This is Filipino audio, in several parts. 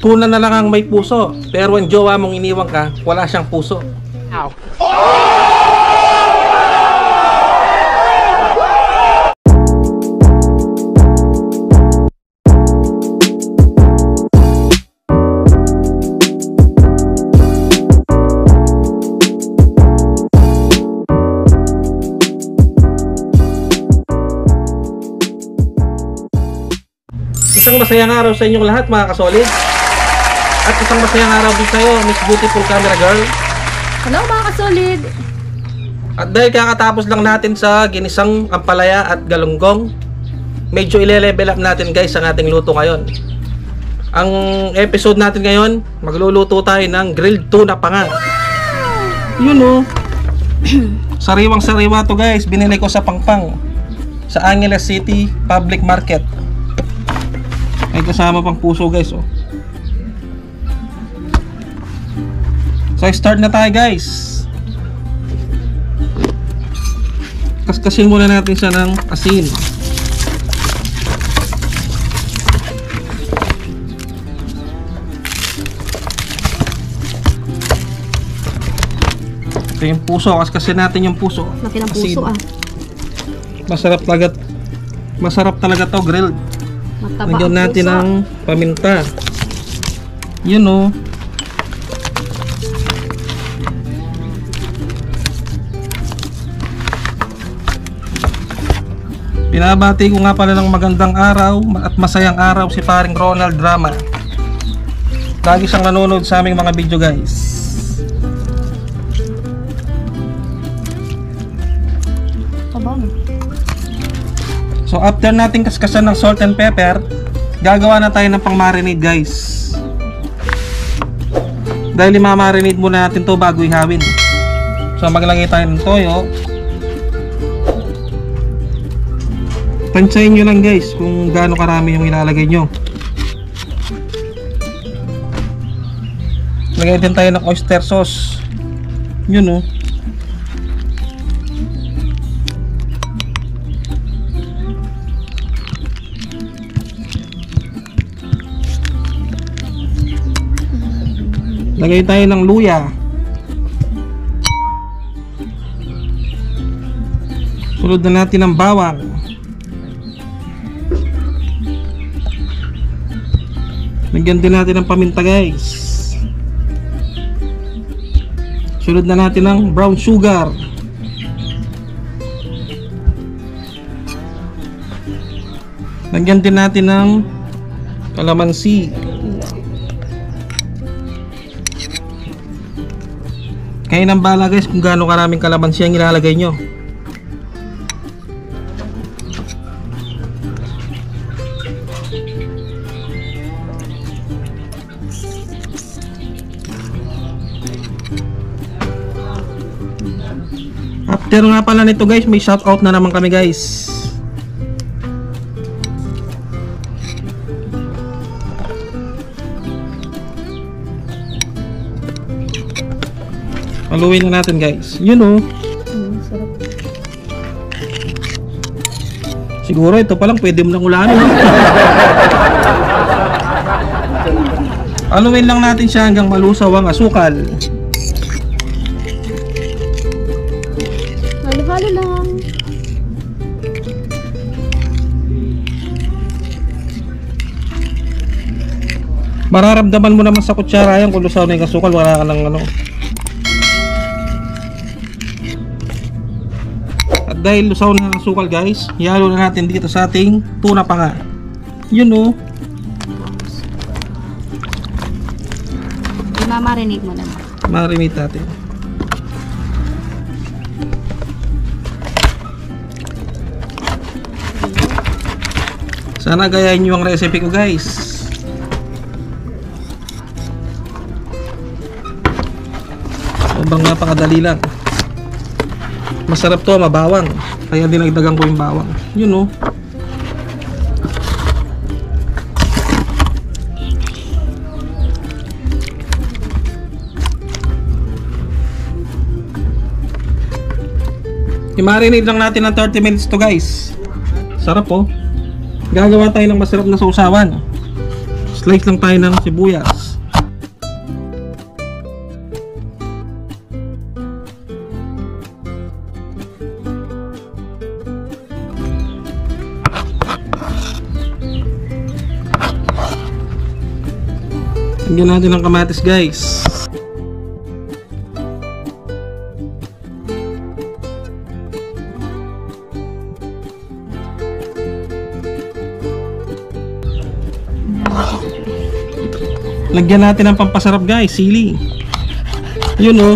Tuna na lang ang may puso, pero ang jowa mong iniwan ka, wala siyang puso. Ow. Isang masayang araw sa inyong lahat mga kasolid. At isang masayang araw din sa'yo, Miss Beautiful Camera Girl. Hello mga kasolid. At dahil kakatapos lang natin sa ginisang ampalaya at galunggong, medyo ile-level up natin guys ang ating luto ngayon. Ang episode natin ngayon, magluluto tayo ng grilled tuna panga. Yun o. Sariwang sariwa to guys, binili ko sa Pangpang, sa Angeles City Public Market. May kasama pang puso guys oh. So start na tayo guys. Kaskasin muna natin siya ng asin. Ito yung puso, kaskasin natin yung puso. Laki ng puso ah. Masarap talaga to grilled. Mataba Lagyan natin puso. ng paminta. Yun o. Pinabati ko nga pala ng magandang araw at masayang araw si paring Ronald Drama. Lagi siyang nanonood sa aming mga video guys. Tabang. So after natin kaskasan ng salt and pepper, gagawa na tayo ng pang marinade guys. Dahil i-marinade muna natin to bago ihawin. So maglagay tayo ng toyo. Tansyahin nyo lang guys kung gaano karami yung ilalagay nyo. Lagay din tayo ng oyster sauce. Yun o. Lagay tayo ng luya. Sunod na natin ng bawang. Lagyan din natin ng paminta guys. Sunod na natin ng brown sugar. Lagyan din natin ng kalamansi. Kayo nang bahala guys kung gaano karaming kalamansi ang ilalagay nyo. After nga pala nito guys, may shoutout na naman kami guys. Haluin na natin guys. Yun o. Sarap. Siguro ito palang pwede mo nang ulanin. Haluin lang natin siya hanggang malusaw ang asukal. Halo-halo lang. Mararamdaman mo naman sa kutsara yan kung lusaw na yung asukal. Wala ka ng ano. Dahil lusaw na ang asukal guys, ihalo na natin dito sa ating tuna panga. Yun o. I-marinate mo na. Marinate natin. Sana gayahin nyo ang recipe ko guys. Sobrang napakadali lang. Masarap to, mabawang. Kaya dinagdagan ko yung bawang. Yun o. I-marinate lang natin ng 30 minutes to guys. Sarap po. Gagawa tayo ng masarap na sausawan. Slice lang tayo ng sibuyas. Lagyan natin ng kamatis guys. Lagyan natin ng pampasarap guys, sili. Yun oh.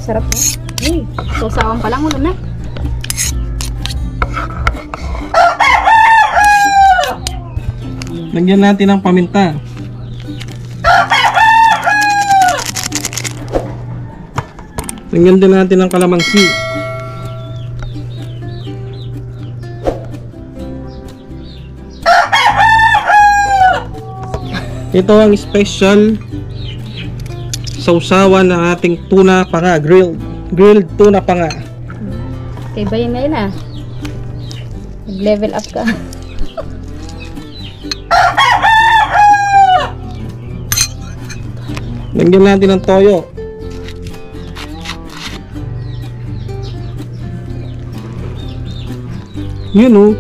Sarap na. Uy, sausawan pa lang ulam na. Lagyan natin ng paminta. Lagyan din natin ng kalamansi. Ito ang special sausawan ng ating tuna panga, grilled tuna panga. Kay bayan ngayon ah. Nag-level up ka. Lagyan natin ng toyo. Yun oh.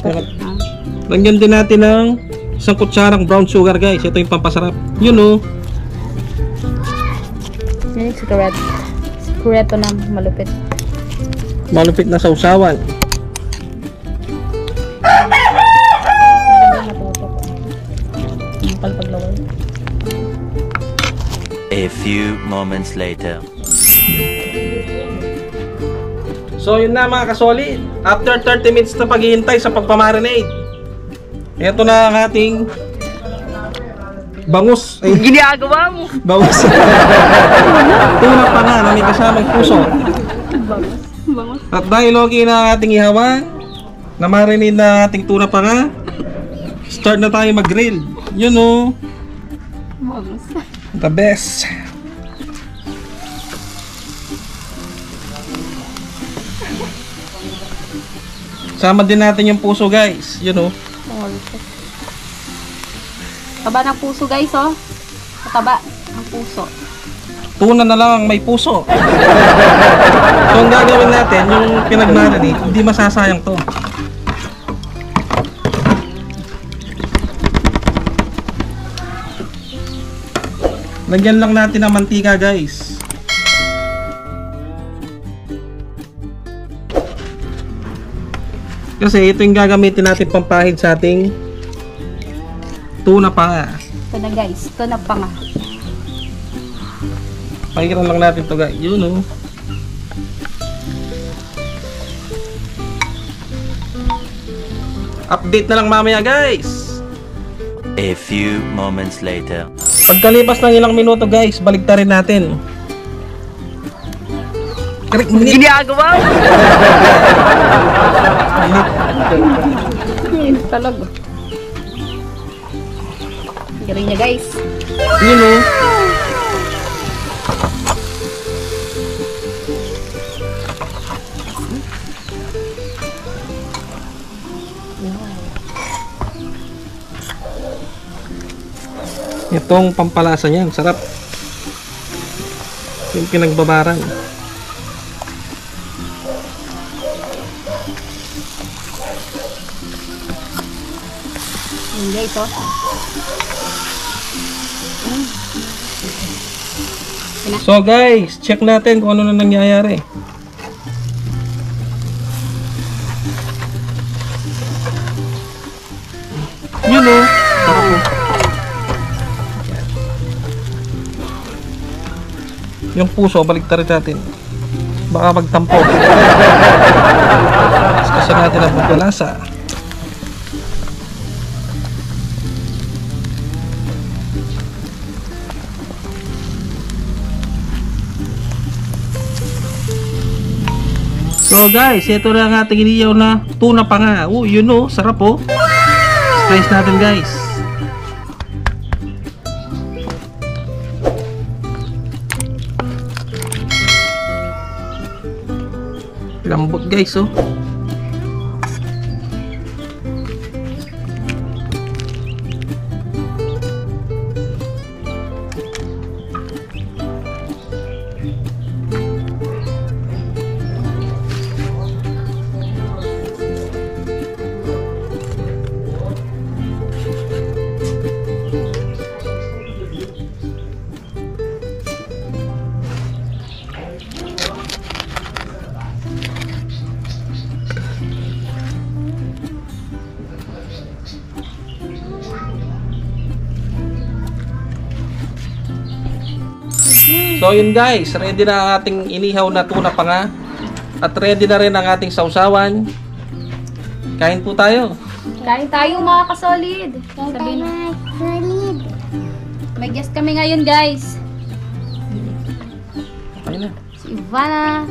Sarap. Lagyan din natin ng isang kutsarang brown sugar guys. Ito yung pampasarap. Yun oh. Yan yung sikreto. Sikreto na malupit. Malupit na sausawan. Maganda matuto ko. Ang palpaglaway. A few moments later. So yun na mga kasoli. After 30 minutes na paghihintay sa pagpamarinate, ito na ang ating bangus. Ay, Ginagawa mo! bangus. Tuna pa nga na may kasamang puso. Bangus. At dahil okay na ang ating ihawa, na marinate na ating tuna pa nga, start na tayo mag-grill. Yun o. Bangus. The best. Sama din natin yung puso guys. Yun o. Taba ng puso guys oh. Taba ang puso. Tuna na lang ang may puso. So ang gagawin natin, yung pinag-marinate, hindi masasayang to. Lagyan lang natin ng mantika guys. Kasi ito yung gagamitin natin pampahid sa ating tuna pa. Ito na guys. Ito na pa nga. Pahiran lang natin to guys. Yun oh. Update na lang mamaya guys. A few moments later. Pagkalipas ng ilang minuto guys, baligtarin natin. Ginagawa mo! Talaga. Galing niya guys. Yun oh. Itong pampalasa niyan, sarap. Yung pinagbabaran. Yun guys oh. So guys, check natin kung ano na nangyayari. Yun oh. Sarap oh. Yung puso, baligtarin natin. Baka magtampo. Kasi natin ang pagkalasa. So guys, ito na ang ating iniyaw na tuna pa nga. Yun oh, sarap oh. Slice natin guys. Lambot guys, oh. So yun guys, ready na ang ating inihaw na tuna pa nga. At ready na rin ang ating sausawan. Kain po tayo. Kain tayo mga kasolid. Sabihin na. Solid. May guest kami ngayon guys. Kain na. Si Ivana.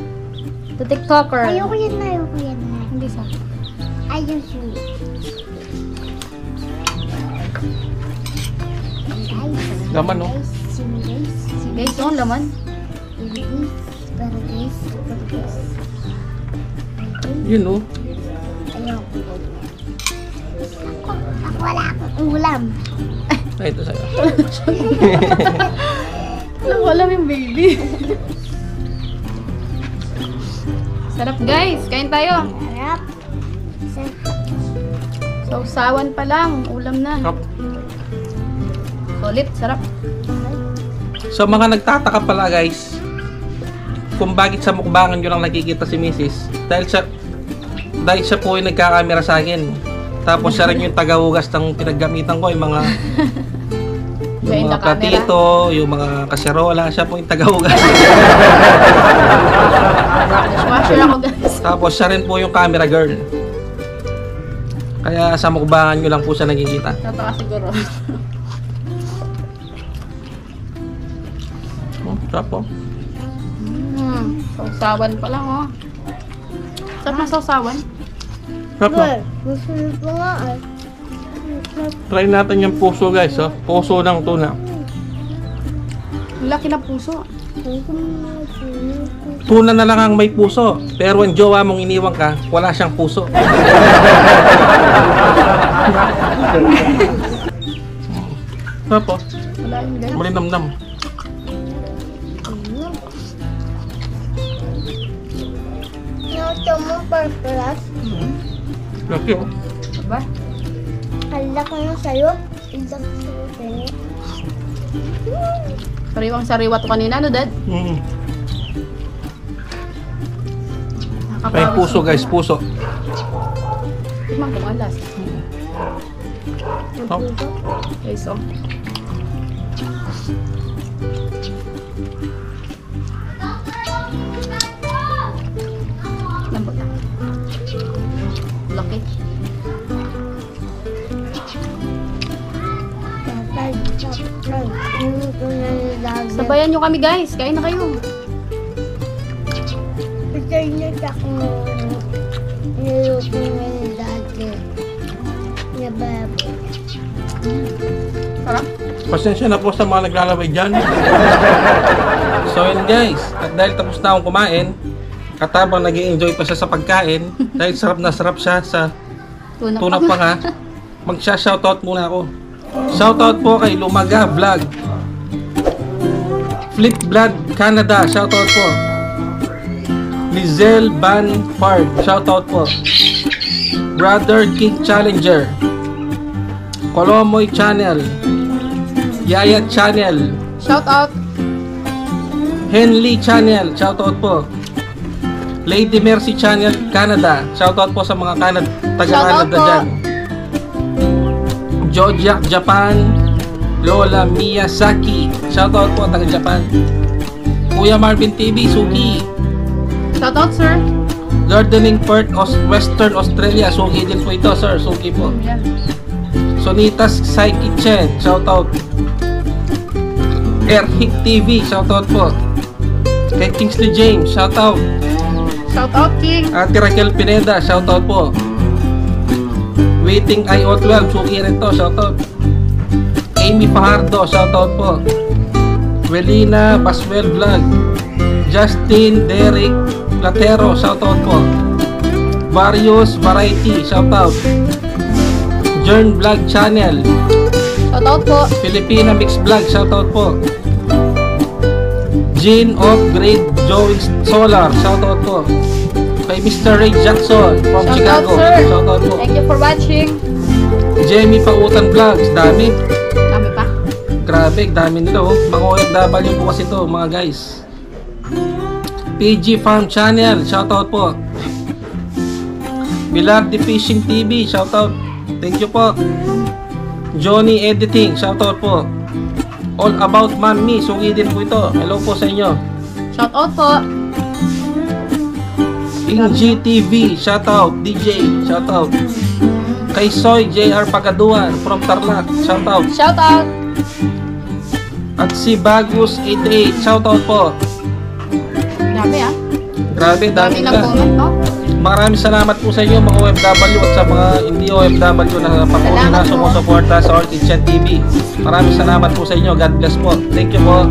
The TikToker. Ayoko yan na. Hindi sa. Ayun siya. Laman, no? Guys, yung laman. Yun, no? Ako wala akong ulam. Ay, ito sa'yo. Wala yung baby. Sarap guys. Kain tayo. Sarap. Sausawan pa lang. Ulam na. Sarap. Solid. Sarap. So mga nagtataka pala guys, kung bakit sa mukbangan nyo lang nakikita si Mrs. Dahil siya po yung nagkakamera sa akin. Tapos siya rin yung tagahugas ng pinaggamitan ko, yung mga Behind the camera. platito, yung mga kaserola, siya po yung tagahugas. Dishwasher ako guys. Tapos siya rin po yung camera girl. Kaya sa mukbangan nyo lang po siya nakikita. Tataka siguro. Oh, sarap po. Sausawan pa lang oh. Sarap na sausawan. Sarap po. Gusto nyo pa nga eh. Try natin yung puso guys, oh. Puso ng tuna. Laki na puso. Tuna na lang ang may puso. Pero ang jowa mong iniwan ka, wala siyang puso. Sarap po. Wala yung guys. Malinamnam. Ito mo purpose. Laki oh. Diba? Kala ko na sa'yo. Ilang sa'yo. Sariwang sariwa to kanina, no dad? Mm. Nakakapawis. May puso guys, puso. Tikman ko ang last. Oh. Okay, so. Lambot na. Laki. Sabayan nyo kami guys. Kain na kayo. Ito yun ako niluto ngayon dati. Nababo. Sarap. Pasensya na po sa mga naglalaway dyan. So yun guys, at dahil tapos na akong kumain, katabang nag-i-enjoy pa siya sa pagkain, dahil sarap na sarap siya sa tuna pa nga, magsha-shoutout muna ako. Shoutout po kay Lumaga Vlog, Flip Blood Canada, shoutout po. Lizelle Banfard, shoutout po. Brother King Challenger, Colomoy Channel, Yaya Channel, Shout out. Henley Channel, shoutout po. Lady Mercy Channel Canada, shoutout po sa mga taga-Canada po. dyan. Jojak Japan, Lola Miyazaki, shoutout po taga-Japan. Kuya Marvin TV, Suki. Shout out, sir. Gardening Perth, Western Australia, Suki din po ito sir, Suki po. Yan. Sonitas Sai Kitchen, shoutout. Airhit TV, shoutout po. Kay Kingsley James, shoutout. Shout out, King. Ate Raquel Pineda, shoutout po. Waiting I 12, Suki rin to, shoutout. Amy Fajardo, shoutout po. Welina Baswell Vlog, Justin Derek Latero, shoutout po. Various Variety, shoutout. Jern Vlog Channel, Shoutout po. Filipina Mix Vlog, shoutout po. Jean of Grade Joey Solar, shoutout po. Kay Mr. Ray Jackson from Shoutout, Chicago, sir. shoutout po. Thank you for watching. Jamie Pautan Vlogs, dami. Dami pa. Grabe, dami nila oh. Mga OFW po kasi to, mga guys. PG Farm Channel, shoutout po. Bilardi Fishing TV, shoutout. Thank you po. Johnny Editing, shoutout po. All About Mommy, sugi din po ito. Hello po sa inyo. Shoutout po. Ingy TV, shoutout. DJ, shoutout. Kay Soy JR Pagaduan from Tarlac, shoutout. Shoutout. At si Bagus88, shoutout po. Grabe ah. Grabe, dami Dami ng nila. comment, no? Maraming salamat po sa inyo mga OFW at sa mga hindi OFW na patuloy Salamat na po. sumusuporta sa Orchid Chan TV. Maraming salamat po sa inyo. God bless po. Thank you po.